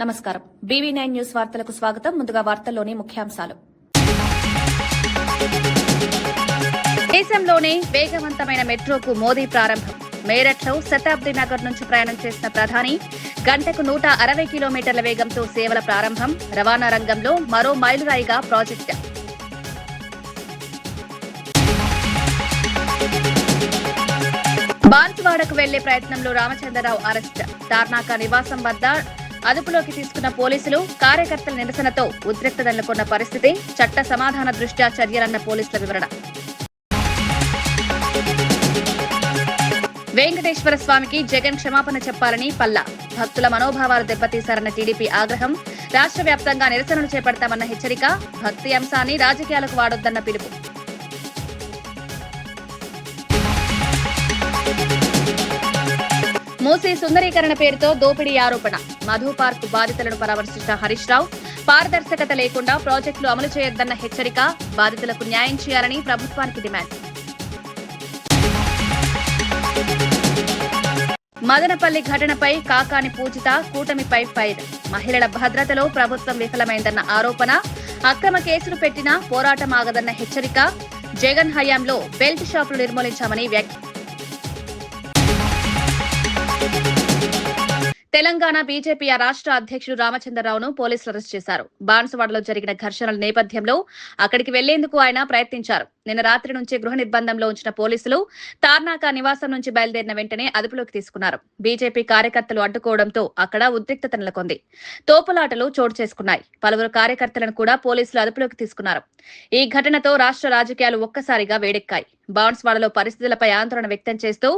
నమస్కారం. BV9 news వార్తలకు స్వాగతం. ముందుగా వార్తల్లోని ముఖ్యాంశాలు. దేశంలోనే వేగవంతమైన మెట్రోకు మోదీ ప్రారంభం. మేరట్లో శతాబ్ది నగర్ నుంచి ప్రయాణం చేసిన ప్రధాని గంటకు 160 కిలోమీటర్ల వేగంతో సేవల ప్రారంభం. రవాణా రంగంలో మరో మైలురాయిగా ప్రాజెక్టు. బాన్సువాడకు వెళ్లే ప్రయత్నంలో రామచంద్రరావు అరెస్ట్. తార్నాక నివాసం వద్ద అదుపులోకి తీసుకున్న పోలీసులు. కార్యకర్తల నిరసనతో ఉద్రిక్తత నెలకొన్న పరిస్థితి. చట్ట సమాధాన దృష్ట్యా చర్యలన్న పోలీసుల వివరణ. వెంకటేశ్వర స్వామికి జగన్ క్షమాపణ చెప్పాలని పల్లా. భక్తుల మనోభావాలు దెబ్బతీశారన్న టీడీపీ ఆగ్రహం. రాష్ట్ర వ్యాప్తంగా నిరసనలు చేపడతామన్న హెచ్చరిక. భక్తి అంశాన్ని రాజకీయాలకు వాడొద్దన్న పిలుపు. మూసీ సుందరీకరణ పేరుతో దోపిడీ ఆరోపణ. మధు పార్క్ బాధితులను పరామర్శించిన హరీష్ రావు. పారదర్శకత లేకుండా ప్రాజెక్టులు అమలు చేయొద్దన్న హెచ్చరిక. బాధితులకు న్యాయం చేయాలని ప్రభుత్వానికి డిమాండ్. మదనపల్లి ఘటనపై కాకాని పూజిత కూటమిపై ఫైర్. మహిళల భద్రతలో ప్రభుత్వం విఫలమైందన్న ఆరోపణ. అక్రమ కేసులు పెట్టినా పోరాటం ఆగదన్న హెచ్చరిక. జగన్ హయాంలో బెల్ట్ షాపులు నిర్మూలించామని వ్యాఖ్య. తెలంగాణ బీజేపీ రాష్ట్ర అధ్యక్షుడు రామచంద్రరావును పోలీసులు అరెస్ట్ చేశారు. బాన్సువాడలో జరిగిన ఘర్షణల నేపథ్యంలో అక్కడికి వెళ్లేందుకు ఆయన ప్రయత్నించారు. నిన్న రాత్రి నుంచి గృహ నిర్బంధంలో ఉంచిన పోలీసులు తార్నాక నివాసం నుంచి బయలుదేరిన వెంటనే అదుపులోకి తీసుకున్నారు. బీజేపీ కార్యకర్తలు అడ్డుకోవడంతో అక్కడ ఉద్రిక్తత నెలకొంది. తోపులాటలు చోటు చేసుకున్నాయి. పలువురు కార్యకర్తలను కూడా పోలీసులు అదుపులోకి తీసుకున్నారు. ఈ ఘటనతో రాష్ట్ర రాజకీయాలు ఒక్కసారిగా వేడెక్కాయి. బాన్సువాడలో పరిస్థితులపై ఆందోళన వ్యక్తం చేస్తూ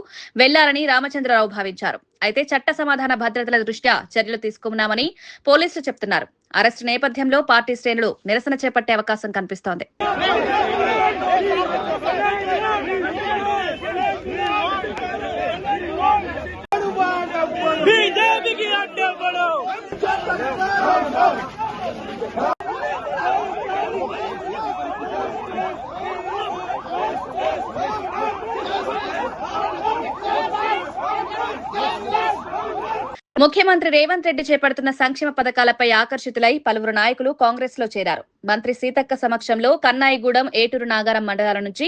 వెళ్లారని రామచంద్రరావు భావించారు. అయితే చట్ట సమాధాన భద్రతల దృష్ట్యా చర్యలు తీసుకున్నామని పోలీసులు చెబుతున్నారు. అరెస్టు నేపథ్యంలో పార్టీ శ్రేణులు నిరసన చేపట్టే అవకాశం కనిపిస్తోంది. ముఖ్యమంత్రి రేవంత్ రెడ్డి చేపడుతున్న సంక్షేమ పథకాలపై ఆకర్షితులై పలువురు నాయకులు కాంగ్రెస్ లో చేరారు. మంత్రి సీతక్క సమక్షంలో కన్నాయిగూడెం, ఏటూరు నాగారం మండలాల నుంచి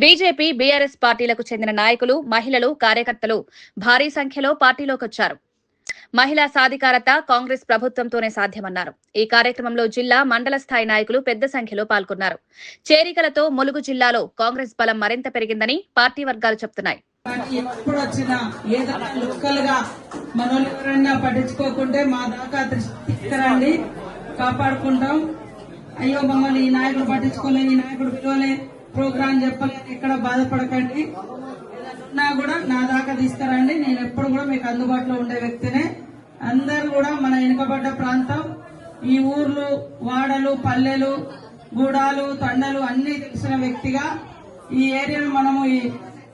బీజేపీ, బీఆర్ఎస్ పార్టీలకు చెందిన నాయకులు, మహిళలు, కార్యకర్తలు భారీ సంఖ్యలో పార్టీలోకొచ్చారు. మహిళా సాధికారత కాంగ్రెస్ ప్రభుత్వంతోనే సాధ్యమన్నారు. ఈ కార్యక్రమంలో జిల్లా, మండల స్థాయి నాయకులు పెద్ద సంఖ్యలో పాల్గొన్నారు. చేరికలతో ములుగు జిల్లాలో కాంగ్రెస్ బలం మరింత పెరిగిందని పార్టీ వర్గాలు చెబుతున్నాయి. ఎప్పుడు వచ్చినా ఏదైనా లోకల్ గా మనోళ్ళు ఎవరైనా పట్టించుకోకుంటే మా దాకా తీసుకురండి, కాపాడుకుంటాం. అయ్యో మమ్మల్ని ఈ నాయకుడు పట్టించుకోలే, ఈ నాయకుడు పిలవలే, ప్రోగ్రాం చెప్పలేదు, ఎక్కడ బాధపడకండి. ఏదన్నా కూడా నా దాకా తీసుకురండి. నేను ఎప్పుడు కూడా మీకు అందుబాటులో ఉండే వ్యక్తినే. అందరూ కూడా మన వెనుకబడ్డ ప్రాంతం, ఈ ఊర్లు, వాడలు, పల్లెలు, గూడాలు, తండలు అన్ని తెలిసిన వ్యక్తిగా ఈ ఏరియాను మనము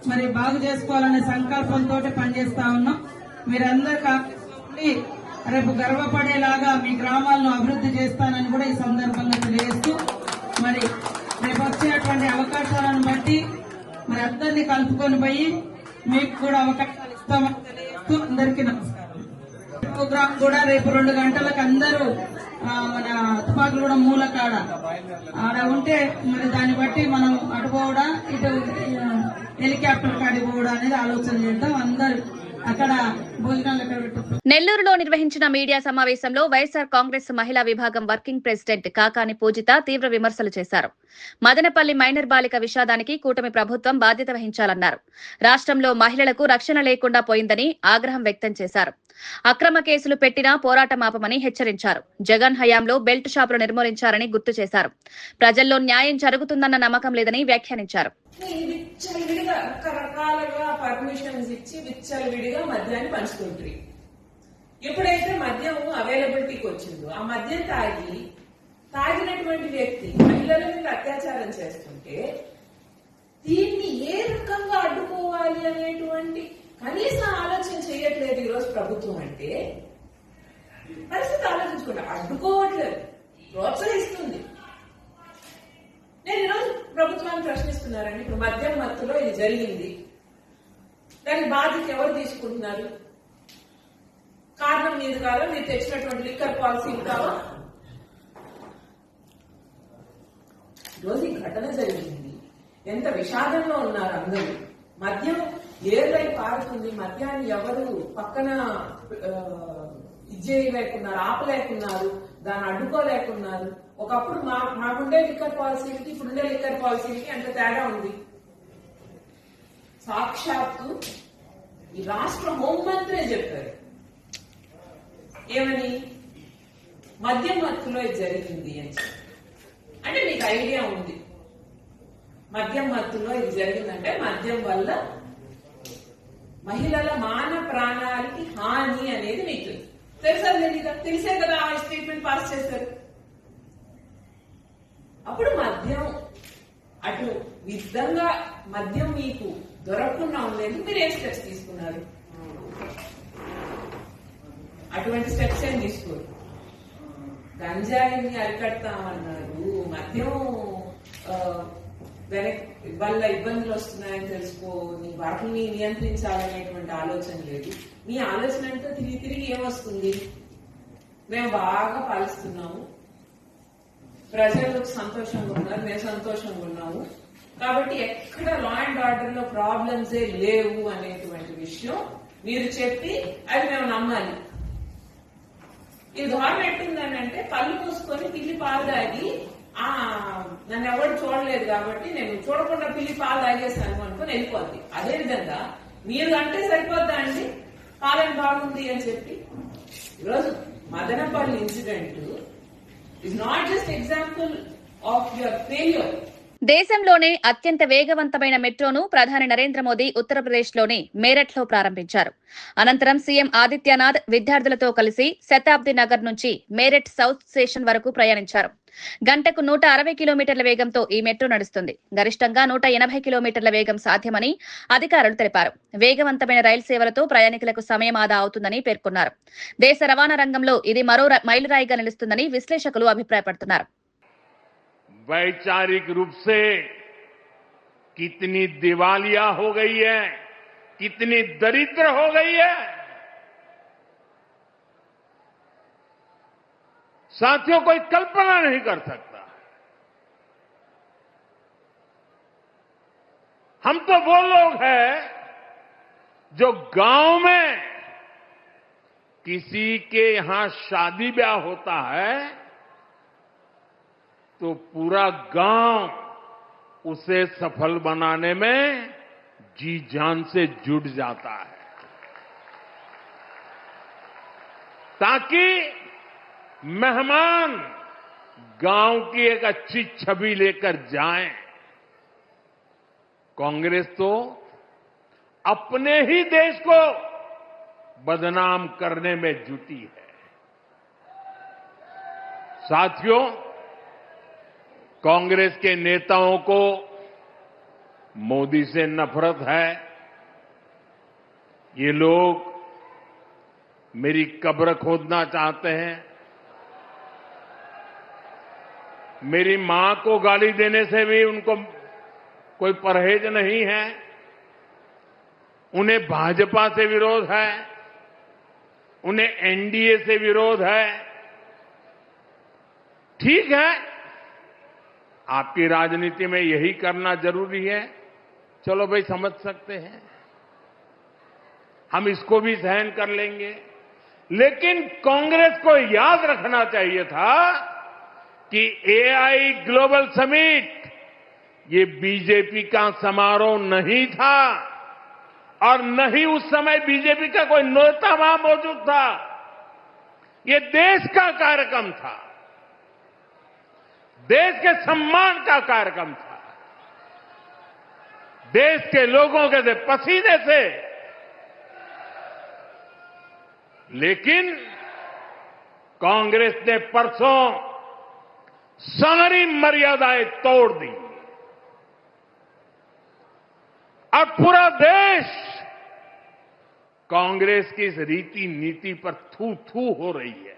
మరి బాగు చేసుకోవాలనే సంకల్పంతో పనిచేస్తా ఉన్నాం. మీరందరూ కాంగ్రెస్ రేపు గర్వపడేలాగా మీ గ్రామాలను అభివృద్ధి చేస్తానని కూడా ఈ సందర్భంగా తెలియజేస్తూ, మరి రేపు వచ్చేటువంటి అవకాశాలను బట్టి మరి అందరినీ కలుపుకొని పోయి మీకు కూడా అవకాశాలు ఇస్తామని తెలియజేస్తూ అందరికీ నమస్కారం. ప్రోగ్రాం కూడా రేపు 2 గంటలకు అందరూ మన తుపాకులు కూడా మూల కాడ ఆడ ఉంటే మరి దాన్ని బట్టి మనం అటుపోవడా, ఇటు హెలికాప్టర్ కాడి పోవడా అనేది ఆలోచన చేద్దాం. అందరూ అక్కడ భోజనాలు పెట్టు. నెల్లూరులో నిర్వహించిన మీడియా సమావేశంలో వైఎస్ఆర్ కాంగ్రెస్ మహిళా విభాగం వర్కింగ్ ప్రెసిడెంట్ కాకాని పూజిత తీవ్ర విమర్శలు చేశారు. మదనపల్లి మైనర్ బాలిక విషాదానికి కూటమి ప్రభుత్వం బాధ్యత వహించాలన్నారు. రాష్ట్రంలో మహిళలకు రక్షణ లేకుండా పోయిందని ఆగ్రహం వ్యక్తం చేశారు. అక్రమ కేసులు పెట్టినా పోరాటం ఆపమని హెచ్చరించారు. జగన్ హయాంలో బెల్ట్ షాపులు నిర్మూలించారని గుర్తు చేశారు. ప్రజల్లో న్యాయం జరుగుతుందన్న నమ్మకం లేదని వ్యాఖ్యానించారు. రకరకాలుగా పర్మిషన్స్ ఇచ్చి విచ్చలవిడిగా మద్యాన్ని పంచుకుంటారు. ఎప్పుడైతే మద్యం అవైలబిలిటీకి వచ్చిందో ఆ మద్యం తాగినటువంటి వ్యక్తి మహిళల మీద అత్యాచారం చేస్తుంటే దీన్ని ఏ రకంగా అడ్డుకోవాలి అనేటువంటి కనీసం ఆలోచన చేయట్లేదు ఈరోజు ప్రభుత్వం. అంటే పరిస్థితి ఆలోచించుకోండి. అడ్డుకోవట్లేదు, ప్రోత్సహిస్తుంది. నేను ఈరోజు ప్రభుత్వాన్ని ప్రశ్నిస్తున్నారండి. ఇప్పుడు మద్యం మత్తులో ఇది జరిగింది, దానికి బాధ్యత ఎవరు తీసుకుంటున్నారు? కారణం మీది కాదా, మీరు తెచ్చినటువంటి లిక్కర్ పాలసీ కావా? ఈరోజు ఈ ఘటన జరిగింది, ఎంత విషాదంలో ఉన్నారు అందరూ. మద్యం ఏదై పారుతుంది, మద్యాన్ని ఎవరు పక్కన ఇచ్చేయలేకున్నారు, ఆపలేకున్నారు, దాన్ని అడ్డుకోలేకున్నారు. ఒకప్పుడు మాకుండే లిక్కర్ పాలసీకి ఇప్పుడుండే లిక్కర్ పాలసీకి ఎంత తేడా ఉంది. సాక్షాత్తు ఈ రాష్ట్ర హోంమంత్రే చెప్పారు ఏమని, మద్యం మత్తులో ఇది జరిగింది అని. అంటే మీకు ఐడియా ఉంది మద్యం మత్తులో ఇది జరిగిందంటే మద్యం వల్ల మహిళల మాన ప్రాణాలకి హాని అనేది మీకు తెలుసా? తెలిసే కదా ఆ స్టేట్మెంట్ పాస్ చేశారు. అప్పుడు మద్యం అటు విధంగా మద్యం మీకు దొరకకుండా ఉండేందుకు మీరు ఏం స్టెప్స్ తీసుకున్నారు? అటువంటి స్టెప్స్ ఏం తీసుకోరు. గంజాయిని అరికడతామన్నారు, మద్యం వల్ల ఇబ్బందులు వస్తున్నాయని తెలుసుకోని వాటిని నియంత్రించాలనేటువంటి ఆలోచన లేదు. మీ ఆలోచన అంటే తిరిగి తిరిగి ఏమొస్తుంది, మేము బాగా పాలిస్తున్నాము, ప్రజలు సంతోషంగా ఉన్నారు, మేము సంతోషంగా ఉన్నాము, కాబట్టి ఎక్కడ లా అండ్ ఆర్డర్ లో ప్రాబ్లమ్సే లేవు అనేటువంటి విషయం మీరు చెప్పి అది మేము నమ్మాలి. ఇది ధోరణి ఎట్టుందని అంటే కళ్ళు మూసుకొని పిల్లి పాలు తాగి నన్ను ఎవరు చూడలేదు కాబట్టి నేను చూడకుండా పిల్లి పాలు తాగేసాను అనుకుని వెళ్ళిపోద్ది. అదేవిధంగా మీరు అంటే సరిపోద్దా అండి పాలన బాగుంది అని చెప్పి? ఈరోజు Madanapalle incident is not just example of your failure. దేశంలోనే అత్యంత వేగవంతమైన మెట్రోను ప్రధాని నరేంద్ర మోదీ ఉత్తరప్రదేశ్లోని మేరట్లో ప్రారంభించారు. అనంతరం సీఎం ఆదిత్యనాథ్ విద్యార్థులతో కలిసి శతాబ్ది నగర్ నుంచి మేరట్ సౌత్ స్టేషన్ వరకు ప్రయాణించారు. గంటకు 160 కిలోమీటర్ల వేగంతో ఈ మెట్రో నడుస్తుంది. గరిష్టంగా 180 కిలోమీటర్ల వేగం సాధ్యమని అధికారులు తెలిపారు. వేగవంతమైన రైలు సేవలతో ప్రయాణికులకు సమయం ఆదా అవుతుందని పేర్కొన్నారు. దేశ రవాణా రంగంలో ఇది మరో మైలురాయిగా నిలుస్తుందని విశ్లేషకులు అభిప్రాయపడుతున్నారు. वैचारिक रूप से कितनी दिवालिया हो गई है, कितनी दरिद्र हो गई है। साथियों, कोई कल्पना नहीं कर सकता। हम तो वो लोग हैं जो गांव में किसी के यहां शादी ब्याह होता है तो पूरा गांव उसे सफल बनाने में जी जान से जुट जाता है, ताकि मेहमान गांव की एक अच्छी छवि लेकर जाएं। कांग्रेस तो अपने ही देश को बदनाम करने में जुटी है। साथियों, कांग्रेस के नेताओं को मोदी से नफरत है। ये लोग मेरी कब्र खोदना चाहते हैं, मेरी मां को गाली देने से भी उनको कोई परहेज नहीं है। उन्हें भाजपा से विरोध है, उन्हें एनडीए से विरोध है। ठीक है, आपकी राजनीति में यही करना जरूरी है, चलो भाई समझ सकते हैं, हम इसको भी सहन कर लेंगे। लेकिन कांग्रेस को याद रखना चाहिए था कि एआई ग्लोबल समिट ये बीजेपी का समारोह नहीं था और न ही उस समय बीजेपी का कोई नेता वहां मौजूद था। ये देश का कार्यक्रम था, देश के सम्मान का कार्यक्रम था, देश के लोगों के पसीने से। लेकिन कांग्रेस ने परसों सारी मर्यादाएं तोड़ दी और पूरा देश कांग्रेस की इस रीति नीति पर थू थू हो रही है।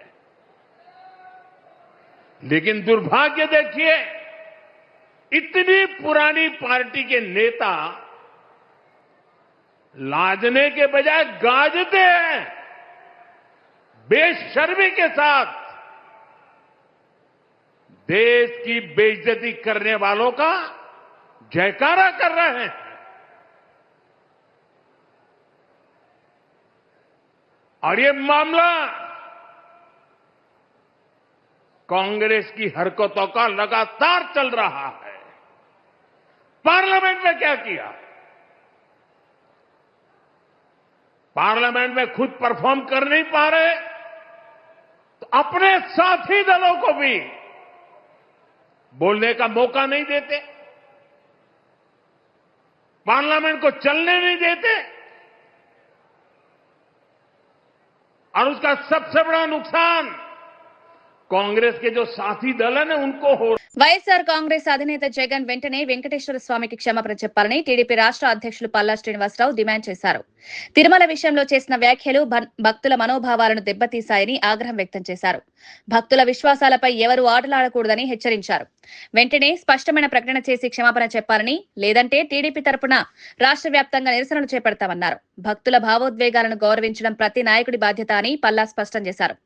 लेकिन दुर्भाग्य देखिए, इतनी पुरानी पार्टी के नेता लाजने के बजाय गाजते हैं। बेशर्मी के साथ देश की बेइज्जती करने वालों का जयकारा कर रहे हैं। और ये मामला कांग्रेस की हरकतों का लगातार चल रहा है। पार्लियामेंट में क्या किया? पार्लियामेंट में खुद परफॉर्म कर नहीं पा रहे तो अपने साथी दलों को भी बोलने का मौका नहीं देते, पार्लियामेंट को चलने नहीं देते। और उसका सबसे बड़ा नुकसान कांग्रेस के जो साथी दल है उनको हो। వైఎస్ఆర్ కాంగ్రెస్ అధినేత జగన్ వెంటనే వెంకటేశ్వర స్వామికి క్షమాపణ చెప్పాలని టీడీపీ రాష్ట్ర అధ్యక్షులు పల్లా శ్రీనివాసరావు డిమాండ్ చేశారు. తిరుమల విషయంలో చేసిన వ్యాఖ్యలు భక్తుల మనోభావాలను దెబ్బతీశాయని ఆగ్రహం వ్యక్తం చేశారు. భక్తుల విశ్వాసాలపై ఎవరూ ఆటలాడకూడదని హెచ్చరించారు. వెంటనే స్పష్టమైన ప్రకటన చేసి క్షమాపణ చెప్పాలని, లేదంటే టీడీపీ తరపున రాష్ట్ర వ్యాప్తంగా నిరసనలు చేపడతామన్నారు. భక్తుల భావోద్వేగాలను గౌరవించడం ప్రతి నాయకుడి బాధ్యత అని పల్లా స్పష్టం చేశారు.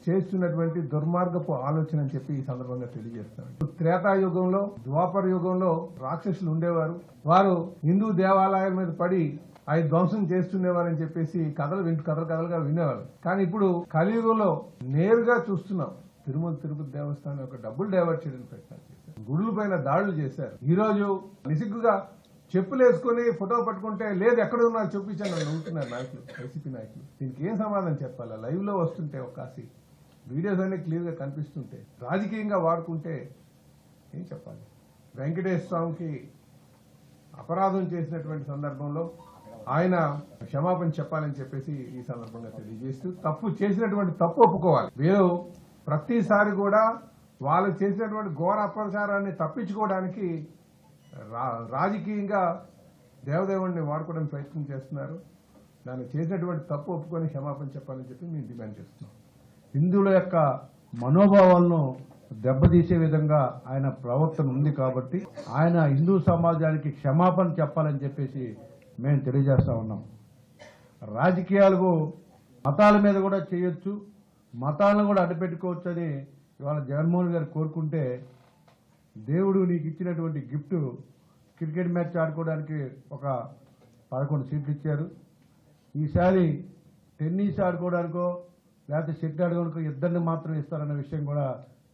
చేస్తున్నటువంటి దుర్మార్గపు ఆలోచన అని చెప్పి ఈ సందర్భంగా తెలియజేస్తాను. త్రేతాయుగంలో, ద్వాపర యుగంలో రాక్షసులు ఉండేవారు. వారు హిందూ దేవాలయాల మీద పడి అవి ధ్వంసం చేస్తుండేవారని చెప్పేసి కథలుగా వినేవారు. కానీ ఇప్పుడు కలియుగంలో నేరుగా చూస్తున్నాం. తిరుమల తిరుపతి దేవస్థానం యొక్క డబ్బులు డైవర్ట్ చేయడానికి ప్రయత్నాలు చేశారు. గుడుల పైన దాడులు చేశారు. ఈ రోజు నిసిగ్గుగా చెప్పులు వేసుకుని ఫోటో పట్టుకుంటే లేదు ఎక్కడ ఉన్నా చూపించాను నవ్వుతున్నారు నాయకులు, వైసీపీ నాయకులు. దీనికి ఏం సమాధానం చెప్పాలా? లైవ్ లో వస్తుంటే ఒక్కాసి వీడియోస్ అన్ని క్లియర్ గా కనిపిస్తుంటే రాజకీయంగా వాడుకుంటే ఏం చెప్పాలి? వెంకటేశ్వర స్వామికి అపరాధం చేసినటువంటి సందర్భంలో ఆయన క్షమాపణ చెప్పాలని చెప్పేసి ఈ సందర్భంగా తెలియజేస్తూ, తప్పు చేసినటువంటి తప్పు ఒప్పుకోవాలి. వీరు ప్రతిసారి కూడా వాళ్ళు చేసినటువంటి ఘోర అపచారాన్ని తప్పించుకోవడానికి రాజకీయంగా దేవదేవుడిని వాడుకోవడానికి ప్రయత్నం చేస్తున్నారు. దాన్ని చేసినటువంటి తప్పు ఒప్పుకొని క్షమాపణ చెప్పాలని చెప్పి మేము డిమాండ్ చేస్తున్నాం. హిందువుల యొక్క మనోభావాలను దెబ్బతీసే విధంగా ఆయన ప్రవర్తన ఉంది కాబట్టి ఆయన హిందూ సమాజానికి క్షమాపణ చెప్పాలని చెప్పేసి మేము తెలియజేస్తా ఉన్నాం. రాజకీయాలకు మతాల మీద కూడా చేయొచ్చు, మతాలను కూడా అడ్డుపెట్టుకోవచ్చు అని ఇవాళ జగన్మోహన్ గారు కోరుకుంటే, దేవుడు నీకు ఇచ్చినటువంటి గిఫ్ట్ క్రికెట్ మ్యాచ్ ఆడుకోవడానికి ఒక 11 సీట్లు ఇచ్చారు. ఈసారి టెన్నిస్ ఆడుకోవడానికో లేకపోతే షెట్ ఆడుకోవడానికో ఇద్దరిని మాత్రం ఇస్తారన్న విషయం కూడా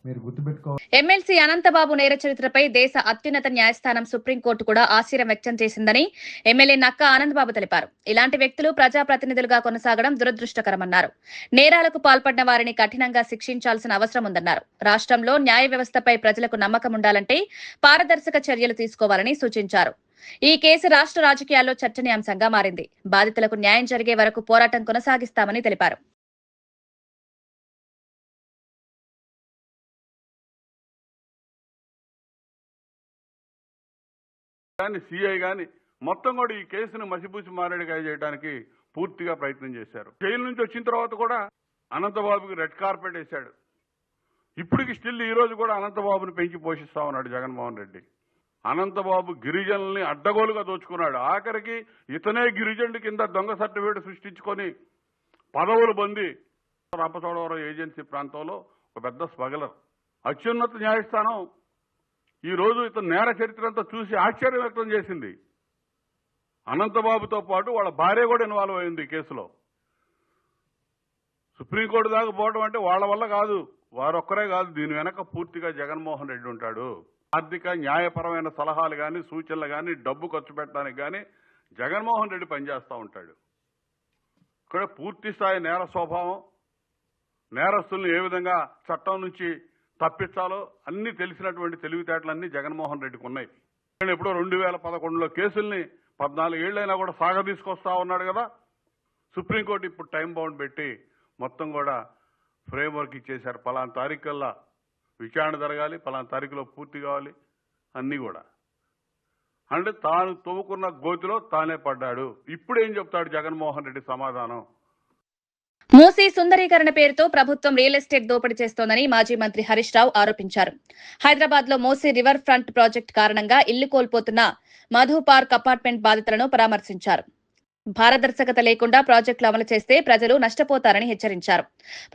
మీరు గుర్తుపెట్టుకోవాలి. ఎమ్మెల్సీ అనంతబాబు నేర చరిత్రపై దేశ అత్యున్నత న్యాయస్థానం సుప్రీంకోర్టు కూడా ఆశ్చర్యం వ్యక్తం చేసిందని ఎమ్మెల్యే నక్కా ఆనందబాబు తెలిపారు. ఇలాంటి వ్యక్తులు ప్రజాప్రతినిధులుగా కొనసాగడం దురదృష్టకరమన్నారు. నేరాలకు పాల్పడిన వారిని కఠినంగా శిక్షించాల్సిన అవసరం ఉందన్నారు. రాష్ట్రంలో న్యాయ వ్యవస్థపై ప్రజలకు నమ్మకం ఉండాలంటే పారదర్శక చర్యలు తీసుకోవాలని సూచించారు. ఈ కేసు రాష్ట్ర రాజకీయాల్లో చర్చనీయాంశంగా మారింది. బాధితులకు న్యాయం జరిగే వరకు పోరాటం కొనసాగిస్తామని తెలిపారు. కానీ సిఐ గాని మొత్తం కూడా ఈ కేసును మసిపూసి మారేడుగా చేయడానికి పూర్తిగా ప్రయత్నం చేశారు. జైలు నుంచి వచ్చిన తర్వాత కూడా అనంతబాబుకి రెడ్ కార్పెట్ వేశాడు. ఇప్పటికి స్టిల్ ఈ రోజు కూడా అనంతబాబుని పెంచి పోషిస్తా ఉన్నాడు జగన్మోహన్ రెడ్డి. అనంతబాబు గిరిజనుల్ని అడ్డగోలుగా దోచుకున్నాడు. ఆఖరికి ఇతనే గిరిజనుడి కింద దొంగ సర్టిఫికేట్ సృష్టించుకొని పదవులు పొంది రంపచోడవరం ఏజెన్సీ ప్రాంతంలో ఒక పెద్ద స్మగ్లర్. అత్యున్నత న్యాయస్థానం ఈ రోజు ఇతను నేర చరిత్రంతా చూసి ఆశ్చర్యం వ్యక్తం చేసింది. అనంతబాబుతో పాటు వాళ్ళ భార్య కూడా ఇన్వాల్వ్ అయింది ఈ కేసులో. సుప్రీంకోర్టు దాకా పోవడం అంటే వాళ్ళ వల్ల కాదు, వారొక్కరే కాదు, దీని వెనక పూర్తిగా జగన్మోహన్ రెడ్డి ఉంటాడు. ఆర్థిక న్యాయపరమైన సలహాలు కానీ సూచనలు కానీ డబ్బు ఖర్చు పెట్టడానికి కానీ జగన్మోహన్ రెడ్డి పనిచేస్తూ ఉంటాడు. ఇక్కడ పూర్తి స్థాయి నేర స్వభావం, నేరస్తుల్ని ఏ విధంగా చట్టం నుంచి తప్పించాలో అన్ని తెలిసినటువంటి తెలివితేటలన్నీ జగన్మోహన్ రెడ్డికి ఉన్నాయి. ఎప్పుడో 2011లో కేసుల్ని 14 ఏళ్లైనా కూడా సాగదీసుకొస్తా ఉన్నాడు కదా. సుప్రీంకోర్టు ఇప్పుడు టైం బౌండ్ పెట్టి మొత్తం కూడా ఫ్రేమ్వర్క్ ఇచ్చేశారు. పలానా తారీఖుల్లా విచారణ జరగాలి, పలానా తారీఖులో పూర్తి కావాలి అన్నీ కూడా. అంటే తాను తవ్వుకున్న గోతిలో తానే పడ్డాడు. ఇప్పుడు ఏం చెప్తాడు జగన్మోహన్ రెడ్డి సమాధానం? మూసీ సుందరీకరణ పేరుతో ప్రభుత్వం రియల్ ఎస్టేట్ దోపిడీ చేస్తోందని మాజీ మంత్రి హరీష్ రావు ఆరోపించారు. హైదరాబాద్ లో మూసీ రివర్ ఫ్రంట్ ప్రాజెక్టు కారణంగా ఇల్లు కోల్పోతున్న మధు పార్క్ అపార్ట్మెంట్ బాధితులను పరామర్శించారు. పారదర్శకత లేకుండా ప్రాజెక్టులు అమలు చేస్తే ప్రజలు నష్టపోతారని హెచ్చరించారు.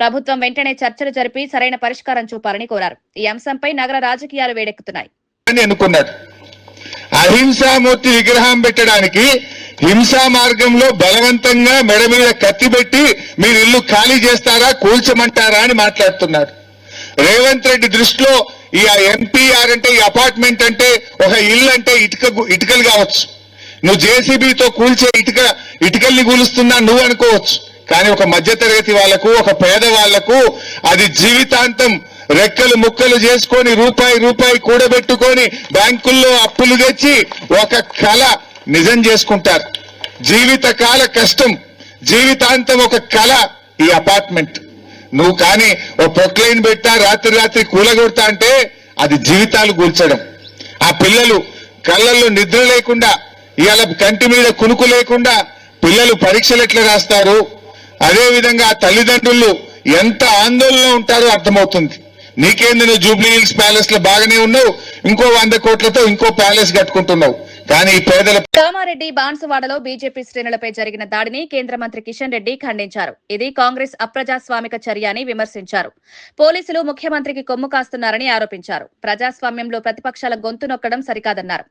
ప్రభుత్వం వెంటనే చర్చలు జరిపి సరైన పరిష్కారం చూపాలని కోరారు. ఈ అంశంపై నగర రాజకీయాలు వేడెక్కుతున్నాయి. అనుకున్నారు అహింసామూర్తి విగ్రహం పెట్టడానికి హింసా మార్గంలో బలవంతంగా మెడ మీద కత్తి పెట్టి మీరు ఇల్లు ఖాళీ చేస్తారా, కూల్చమంటారా అని మాట్లాడుతున్నారు. రేవంత్ రెడ్డి దృష్టిలో ఈ ఎంపీఆర్ అంటే, ఈ అపార్ట్మెంట్ అంటే, ఒక ఇల్లు అంటే ఇటుకలు కావచ్చు. నువ్వు జేసీబీతో కూల్చే ఇటుకల్ని కూలుస్తున్నా నువ్వు అనుకోవచ్చు. కానీ ఒక మధ్యతరగతి వాళ్లకు, ఒక పేద వాళ్లకు అది జీవితాంతం రెక్కలు ముక్కలు చేసుకొని రూపాయి కూడబెట్టుకొని బ్యాంకుల్లో అప్పులు తెచ్చి ఒక కళ నిజం చేసుకుంటారు. జీవితకాల కష్టం, జీవితాంతం ఒక కళ ఈ అపార్ట్మెంట్. నువ్వు కానీ ఓ ప్రొక్లైన్ పెట్టా రాత్రి కూలగొడతా అంటే అది జీవితాలు కూల్చడం. ఆ పిల్లలు కళ్ళల్లో నిద్ర లేకుండా, ఇవాళ కంటి మీద కునుకు లేకుండా పిల్లలు పరీక్షలు ఎట్లా రాస్తారు, అదేవిధంగా ఆ తల్లిదండ్రులు ఎంత ఆందోళన ఉంటారో అర్థమవుతుంది. నీకేంది, నువ్వు జూబ్లీ హిల్స్ ప్యాలెస్ లో బాగానే ఉన్నావు, ఇంకో 100 కోట్లతో ఇంకో ప్యాలెస్ కట్టుకుంటున్నావు. కానీ ఈ పేదల కామారెడ్డి బాన్సువాడలో బీజేపీ శ్రేణులపై జరిగిన దాడిని కేంద్ర మంత్రి కిషన్ రెడ్డి ఖండించారు. ఇది కాంగ్రెస్ అప్రజాస్వామిక చర్య అని విమర్శించారు. పోలీసులు ముఖ్యమంత్రికి కొమ్ము కాస్తున్నారని ఆరోపించారు. ప్రజాస్వామ్యంలో ప్రతిపక్షాల గొంతు నొక్కడం సరికాదన్నారు.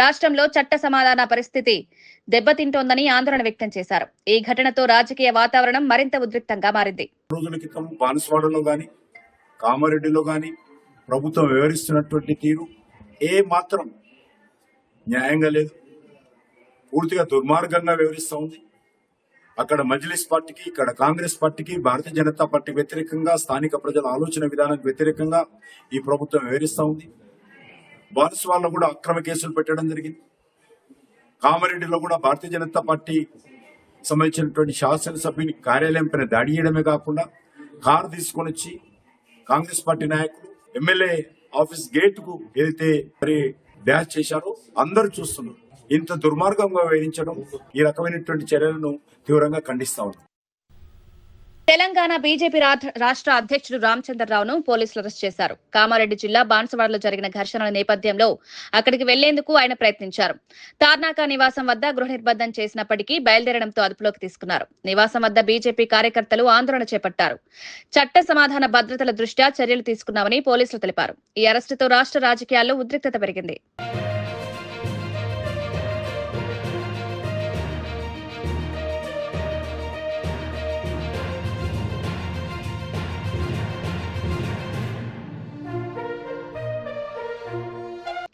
రాష్ట్రంలో చట్ట సమాధాన పరిస్థితి దెబ్బతింటోందని ఆందోళన వ్యక్తం చేశారు. ఈ ఘటనతో రాజకీయ వాతావరణం మరింత ఉద్రిక్తంగా మారింది. రోజుల క్రితం బాన్సువాడలో గాని కామారెడ్డిలో గాని ప్రభుత్వం వ్యవహరిస్తున్నటువంటి తీరు ఏ మాత్రం న్యాయంగా లేదు. పూర్తిగా దుర్మార్గంగా వ్యవహరిస్తూ ఉంది. అక్కడ మజ్లిస్ పార్టీకి, ఇక్కడ కాంగ్రెస్ పార్టీకి, భారతీయ జనతా పార్టీ వ్యతిరేకంగా, స్థానిక ప్రజల ఆలోచన విధానానికి వ్యతిరేకంగా ఈ ప్రభుత్వం వ్యవహరిస్తూ ఉంది. బాన్సువాడలో కూడా అక్రమ కేసులు పెట్టడం జరిగింది. కామారెడ్డిలో కూడా భారతీయ జనతా పార్టీ సంబంధించినటువంటి శాసనసభ్యుని కార్యాలయం పైన దాడి చేయడమే కాకుండా కారు తీసుకొని వచ్చి కాంగ్రెస్ పార్టీ నాయకులు ఎమ్మెల్యే ఆఫీస్ గేట్ కు ఏదైతే మరి డ్యాష్ చేశారో అందరూ చూస్తున్నారు. ఇంత దుర్మార్గంగా వ్యవహరించడం, ఈ రకమైనటువంటి చర్యలను తీవ్రంగా ఖండిస్తా ఉన్నాం. తెలంగాణ బీజేపీ రాష్ట్ర అధ్యక్షుడు రామచంద్రరావును పోలీసులు అరెస్ట్ చేశారు. కామారెడ్డి జిల్లా బాన్సువాడలో జరిగిన ఘర్షణల నేపథ్యంలో అక్కడికి వెళ్లేందుకు ఆయన ప్రయత్నించారు. తార్నాక నివాసం వద్ద గృహ నిర్బంధం చేసినప్పటికీ బయలుదేరడంతో అదుపులోకి తీసుకున్నారు. నివాసం వద్ద బీజేపీ కార్యకర్తలు ఆందోళన చేపట్టారు. చట్ట సమాధాన భద్రతల దృష్ట్యా చర్యలు తీసుకున్నామని పోలీసులు తెలిపారు. ఈ అరెస్టుతో రాష్ట్ర రాజకీయాల్లో ఉద్రిక్తత పెరిగింది.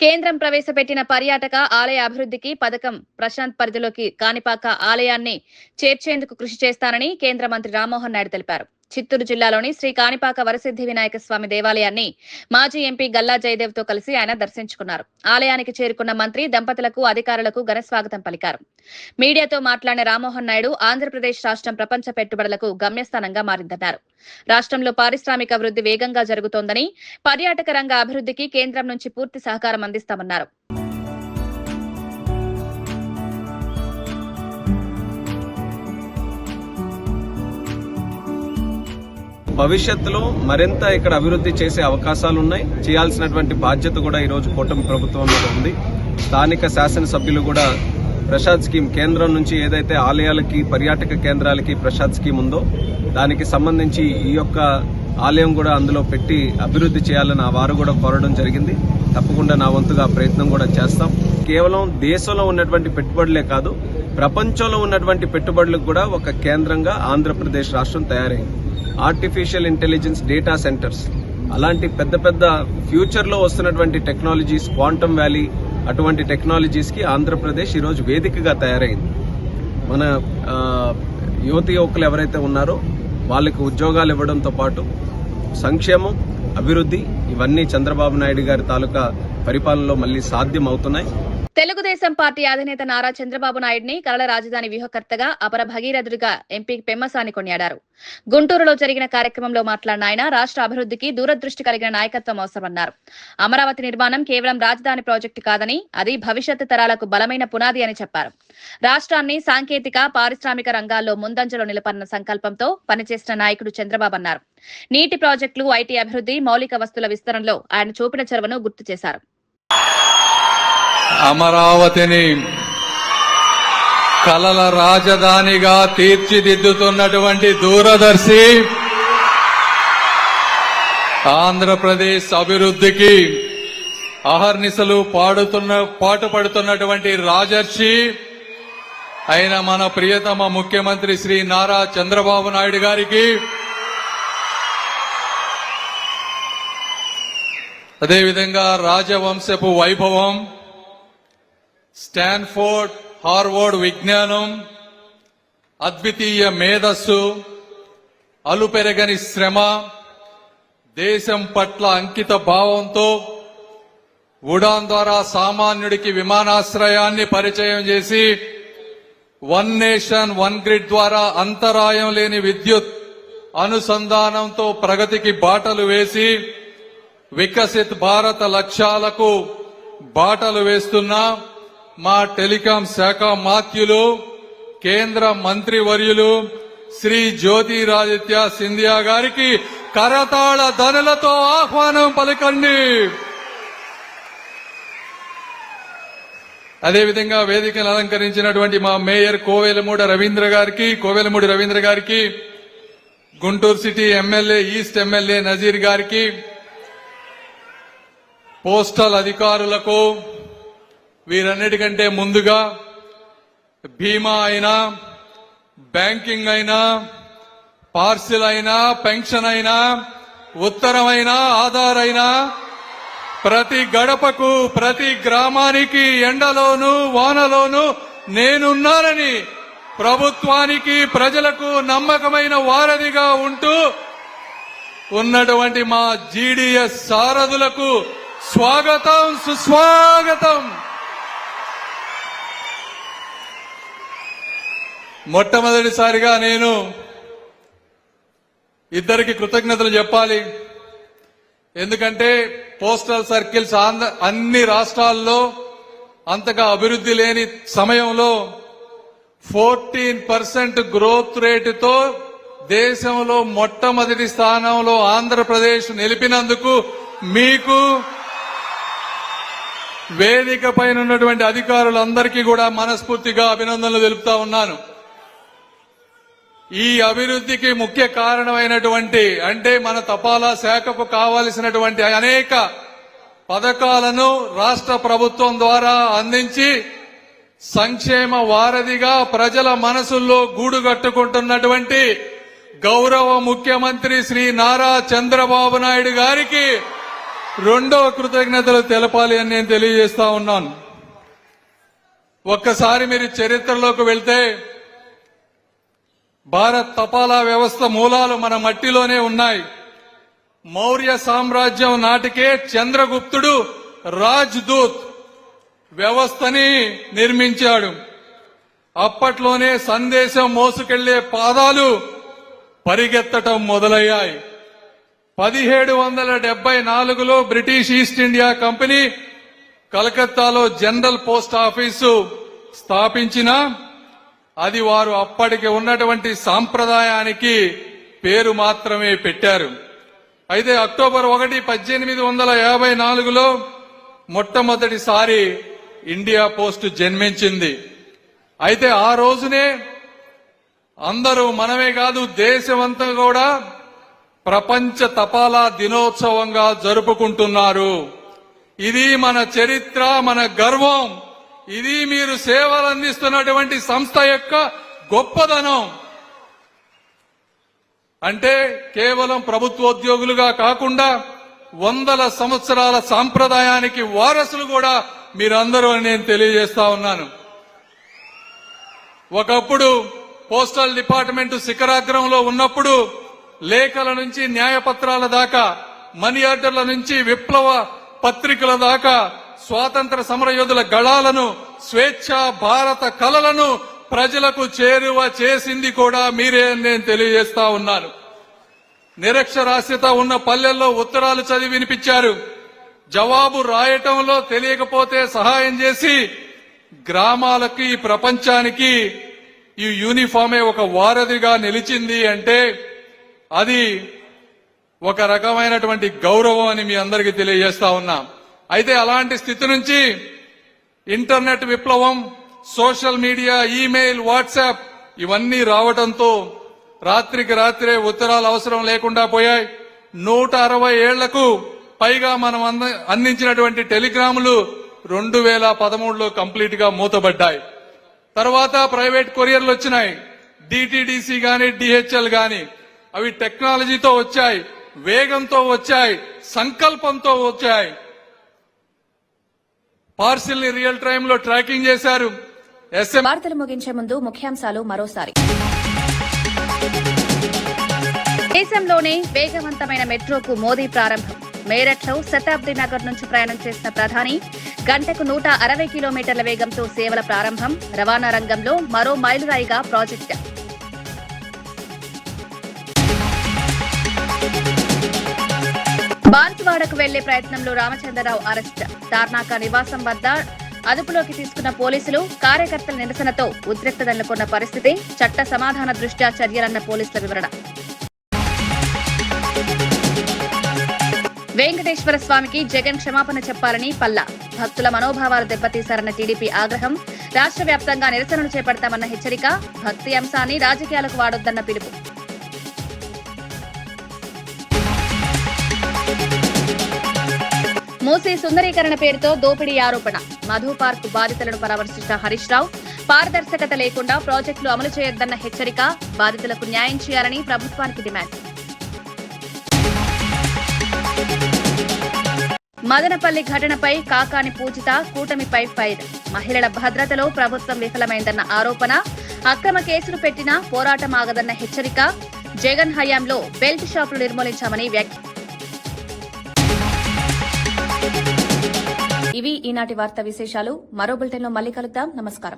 కేంద్రం ప్రవేశపెట్టిన పర్యాటక ఆలయ అభివృద్ధికి పథకం ప్రశాంత్ పరిధిలోకి కాణిపాక ఆలయాన్ని చేర్చేందుకు కృషి చేస్తానని కేంద్ర మంత్రి రామ్మోహన్ నాయుడు తెలిపారు. చిత్తూరు జిల్లాలోని శ్రీ కాణిపాక వరసిద్ధి వినాయక స్వామి దేవాలయాన్ని మాజీ ఎంపీ గల్లా జయదేవ్ తో కలిసి ఆయన దర్శించుకున్నారు. ఆలయానికి చేరుకున్న మంత్రి దంపతులకు, అధికారులకు ఘన స్వాగతం పలికారు. మీడియాతో మాట్లాడిన రామ్మోహన్ నాయుడు ఆంధ్రప్రదేశ్ రాష్ట్రం ప్రపంచ పెట్టుబడులకు గమ్యస్థానంగా మారిందన్నారు. రాష్ట్రంలో పారిశ్రామిక అభివృద్ధి వేగంగా జరుగుతోందని, పర్యాటక రంగ అభివృద్ధికి కేంద్రం నుంచి పూర్తి సహకారం అందిస్తామన్నారు. భవిష్యత్తులో మరింత ఇక్కడ అభివృద్ధి చేసే అవకాశాలు ఉన్నాయి. చేయాల్సినటువంటి బాధ్యత కూడా ఈరోజు కూటమి ప్రభుత్వం మీద ఉంది. స్థానిక శాసనసభ్యులు కూడా ప్రసాద్ స్కీమ్, కేంద్రం నుంచి ఏదైతే ఆలయాలకి, పర్యాటక కేంద్రాలకి ప్రసాద్ స్కీమ్ ఉందో దానికి సంబంధించి ఈ యొక్క ఆలయం కూడా అందులో పెట్టి అభివృద్ధి చేయాలని వారు కూడా కోరడం జరిగింది. తప్పకుండా నా వంతుగా ప్రయత్నం కూడా చేస్తాం. కేవలం దేశంలో ఉన్నటువంటి పెట్టుబడులే కాదు, ప్రపంచంలో ఉన్నటువంటి పెట్టుబడులకు కూడా ఒక కేంద్రంగా ఆంధ్రప్రదేశ్ రాష్ట్రం తయారైంది. ఆర్టిఫిషియల్ ఇంటెలిజెన్స్ డేటా సెంటర్స్, అలాంటి పెద్ద పెద్ద ఫ్యూచర్ లో వస్తున్నటువంటి టెక్నాలజీస్, క్వాంటమ్ వ్యాలీ, అటువంటి టెక్నాలజీస్ కి ఆంధ్రప్రదేశ్ ఈరోజు వేదికగా తయారైంది. మన యువతి యువకులు ఎవరైతే ఉన్నారో వాళ్ళకి ఉద్యోగాలు ఇవ్వడంతో పాటు సంక్షేమం, అభివృద్ధి ఇవన్నీ చంద్రబాబు నాయుడు గారి తాలూకా పరిపాలనలో మళ్లీ సాధ్యం అవుతున్నాయి. తెలుగుదేశం పార్టీ అధినేత నారా చంద్రబాబు నాయుడిని కలల రాజధాని వ్యూహకర్తగా, అపర భగీరథుడిగా ఎంపీ పెమ్మసాని కొనియాడారు. గుంటూరులో జరిగిన కార్యక్రమంలో మాట్లాడిన ఆయన రాష్ట్ర అభివృద్ధికి దూరదృష్టి కలిగిన నాయకత్వం అవసరమన్నారు. అమరావతి నిర్మాణం కేవలం రాజధాని ప్రాజెక్టు కాదని, అది భవిష్యత్తు తరాలకు బలమైన పునాది అని చెప్పారు. రాష్ట్రాన్ని సాంకేతిక, పారిశ్రామిక రంగాల్లో ముందంజలో నిలపన్న సంకల్పంతో పనిచేసిన నాయకుడు చంద్రబాబు అన్నారు. నీటి ప్రాజెక్టులు, ఐటీ అభివృద్ధి, మౌలిక వస్తువుల విస్తరణలో ఆయన చూపిన చొరవను గుర్తు చేశారు. అమరావతిని కలల రాజధానిగా తీర్చిదిద్దుతున్నటువంటి దూరదర్శి, ఆంధ్రప్రదేశ్ అభివృద్ధికి అహర్నిశలు పాటుపడుతున్నటువంటి రాజర్షి అయిన మన ప్రియతమ ముఖ్యమంత్రి శ్రీ నారా చంద్రబాబు నాయుడు గారికి, అదేవిధంగా రాజవంశపు వైభవం, స్టాన్ఫోర్డ్ హార్వర్డ్ విజ్ఞానం, అద్వితీయ మేధస్సు, అలుపెరగని శ్రమ, దేశం పట్ల అంకిత భావంతో ఉడాన్ ద్వారా సామాన్యుడికి విమానాశ్రయాన్ని పరిచయం చేసి, వన్ నేషన్ వన్ గ్రిడ్ ద్వారా అంతరాయం లేని విద్యుత్ అనుసంధానంతో ప్రగతికి బాటలు వేసి వికసిత్ భారత లక్ష్యాలకు బాటలు వేస్తున్న మా టెలికాం శాఖ మాత్యులు, కేంద్ర మంత్రివర్యులు శ్రీ జ్యోతిరాదిత్య సింధియా గారికి కరతాళ ధనులతో ఆహ్వానం పలకండి. అదేవిధంగా వేదికను అలంకరించినటువంటి మా మేయర్ కోవెలమూడి రవీంద్ర గారికి, Guntur city MLA east MLA Nazir గారికి, పోస్టల్ అధికారులకు, వీరన్నిటికంటే ముందుగా బీమా అయినా, బ్యాంకింగ్ అయినా, పార్సిల్ అయినా, పెన్షన్ అయినా, ఉత్తరం అయినా, ఆధార్ అయినా, ప్రతి గడపకు ప్రతి గ్రామానికి ఎండలోనూ వానలోనూ నేనున్నానని ప్రభుత్వానికి ప్రజలకు నమ్మకమైన వారధిగా ఉంటూ ఉన్నటువంటి మా జీడీఎస్ సారథులకు స్వాగతం, సుస్వాగతం. మొట్టమొదటిసారిగా నేను ఇద్దరికి కృతజ్ఞతలు చెప్పాలి. ఎందుకంటే పోస్టల్ సర్కిల్స్ అన్ని రాష్ట్రాల్లో అంతగా అభివృద్ధి లేని సమయంలో 14% గ్రోత్ రేటుతో దేశంలో మొట్టమొదటి స్థానంలో ఆంధ్రప్రదేశ్ నిలిపినందుకు మీకు, వేదిక పైన ఉన్నటువంటి అధికారులందరికీ కూడా మనస్ఫూర్తిగా అభినందనలు తెలుపుతా ఉన్నాను. ఈ అభివృద్ధికి ముఖ్య కారణమైనటువంటి అంటే మన తపాలా శాఖకు కావలసినటువంటి అనేక పథకాలను రాష్ట్ర ప్రభుత్వం ద్వారా అందించి సంక్షేమ వారధిగా ప్రజల మనసుల్లో గూడుగట్టుకుంటున్నటువంటి గౌరవ ముఖ్యమంత్రి శ్రీ నారా చంద్రబాబు నాయుడు గారికి రెండో కృతజ్ఞతలు తెలపాలి అని నేను తెలియజేస్తా ఉన్నాను. ఒక్కసారి మీరు చరిత్రలోకి వెళ్తే భారత్ తపాలా వ్యవస్థ మూలాలు మన మట్టిలోనే ఉన్నాయి. మౌర్య సామ్రాజ్యం నాటికే చంద్రగుప్తుడు రాజ్దూత్ వ్యవస్థని నిర్మించాడు. అప్పట్లోనే సందేశం మోసుకెళ్లే పాదాలు పరిగెత్తటం మొదలయ్యాయి. 1774లో బ్రిటిష్ ఈస్ట్ ఇండియా కంపెనీ కలకత్తాలో జనరల్ పోస్ట్ ఆఫీసు స్థాపించిన అది వారు అప్పటికి ఉన్నటువంటి సాంప్రదాయానికి పేరు మాత్రమే పెట్టారు. అయితే అక్టోబర్ 1, 1854లో మొట్టమొదటిసారి ఇండియా పోస్ట్ జన్మించింది. అయితే ఆ రోజునే అందరూ మనమే కాదు దేశమంతా కూడా ప్రపంచ తపాలా దినోత్సవంగా జరుపుకుంటున్నారు. ఇది మన చరిత్ర, మన గర్వం. ఇది మీరు సేవలు అందిస్తున్నటువంటి సంస్థ యొక్క గొప్పదనం. అంటే కేవలం ప్రభుత్వోద్యోగులుగా కాకుండా 100 సంవత్సరాల సాంప్రదాయానికి వారసులు కూడా మీరందరూ అని నేను తెలియజేస్తా ఉన్నాను. ఒకప్పుడు పోస్టల్ డిపార్ట్మెంట్ శిఖరాగ్రంలో ఉన్నప్పుడు లేఖల నుంచి న్యాయపత్రాల దాకా, మనీ ఆర్డర్ల నుంచి విప్లవ పత్రికల దాకా స్వాతంత్ర సమరయోధుల గళాలను, స్వేచ్ఛ భారత కలలను ప్రజలకు చేరువ చేసింది కూడా మీరే అని నేను తెలియజేస్తా ఉన్నాను. నిరక్షరాస్యత ఉన్న పల్లెల్లో ఉత్తరాలు చదివి వినిపించారు. జవాబు రాయటంలో తెలియకపోతే సహాయం చేసి గ్రామాలకి, ప్రపంచానికి ఈ యూనిఫామే ఒక వారధిగా నిలిచింది అంటే అది ఒక రకమైనటువంటి గౌరవం అని మీ అందరికీ తెలియజేస్తా ఉన్నా. అయితే అలాంటి స్థితి నుంచి ఇంటర్నెట్ విప్లవం, సోషల్ మీడియా, ఈమెయిల్, వాట్సాప్ ఇవన్నీ రావడంతో రాత్రికి రాత్రే ఉత్తరాలు అవసరం లేకుండా పోయాయి. 160 ఏళ్లకు పైగా మనం అందించినటువంటి టెలిగ్రాములు 2013లో కంప్లీట్ గా మూతబడ్డాయి. తర్వాత ప్రైవేట్ కొరియర్లు వచ్చినాయి. డిటిడిసి గాని డిహెచ్ఎల్ గాని అవి టెక్నాలజీతో వచ్చాయి, వేగంతో వచ్చాయి, సంకల్పంతో వచ్చాయి. పార్సిల్ ని రియల్ టైమ్ లో ట్రాకింగ్ చేశారు. వార్తలు ముగించే ముందు ముఖ్యాంశాలు మరోసారి. దేశంలోనే వేగవంతమైన మెట్రోకు మోదీ ప్రారంభం. మేరట్లో శతాబ్ది నగర్ నుంచి ప్రయాణం చేసిన ప్రధాని గంటకు 160 కిలోమీటర్ల వేగంతో సేవల ప్రారంభం. రవాణా రంగంలో మరో మైలురాయిగా ప్రాజెక్టు. బాన్సువాడకు వెళ్లే ప్రయత్నంలో రామచంద్రరావు అరెస్ట్. తార్నాక నివాసం వద్ద అదుపులోకి తీసుకున్న పోలీసులు. కార్యకర్తల నిరసనతో ఉద్రిక్తత నెలకొన్న పరిస్థితి. చట్ట సమాధాన దృష్ట్యా చర్యలన్న పోలీసుల వివరణ. వెంకటేశ్వర స్వామికి జగన్ క్షమాపణ చెప్పాలని పల్లా. భక్తుల మనోభావాలు దెబ్బతీశారన్న టీడీపీ ఆగ్రహం. రాష్ట్ర వ్యాప్తంగా నిరసనలు చేపడతామన్న హెచ్చరిక. భక్తి అంశాన్ని రాజకీయాలకు వాడొద్దన్న పిలుపు. మూసీ సుందరీకరణ పేరుతో దోపిడీ ఆరోపణ. మధు పార్క్ బాధితులను పరామర్శించిన హరీష్ రావు. పారదర్శకత లేకుండా ప్రాజెక్టులు అమలు చేయొద్దన్న హెచ్చరిక. బాధితులకు న్యాయం చేయాలని ప్రభుత్వానికి డిమాండ్. మదనపల్లి ఘటనపై కాకాని పూజిత కూటమిపై ఫైర్. మహిళల భద్రతలో ప్రభుత్వం విఫలమైందన్న ఆరోపణ. అక్రమ కేసులు పెట్టినా పోరాటం ఆగదన్న హెచ్చరిక. జగన్ హయాంలో బెల్ట్ షాపులు నిర్మూలించామని వ్యాఖ్య. ఇవి ఈనాటి వార్తా విశేషాలు. మరో బులెటిన్లో మళ్ళీ కలుద్దాం. నమస్కారం.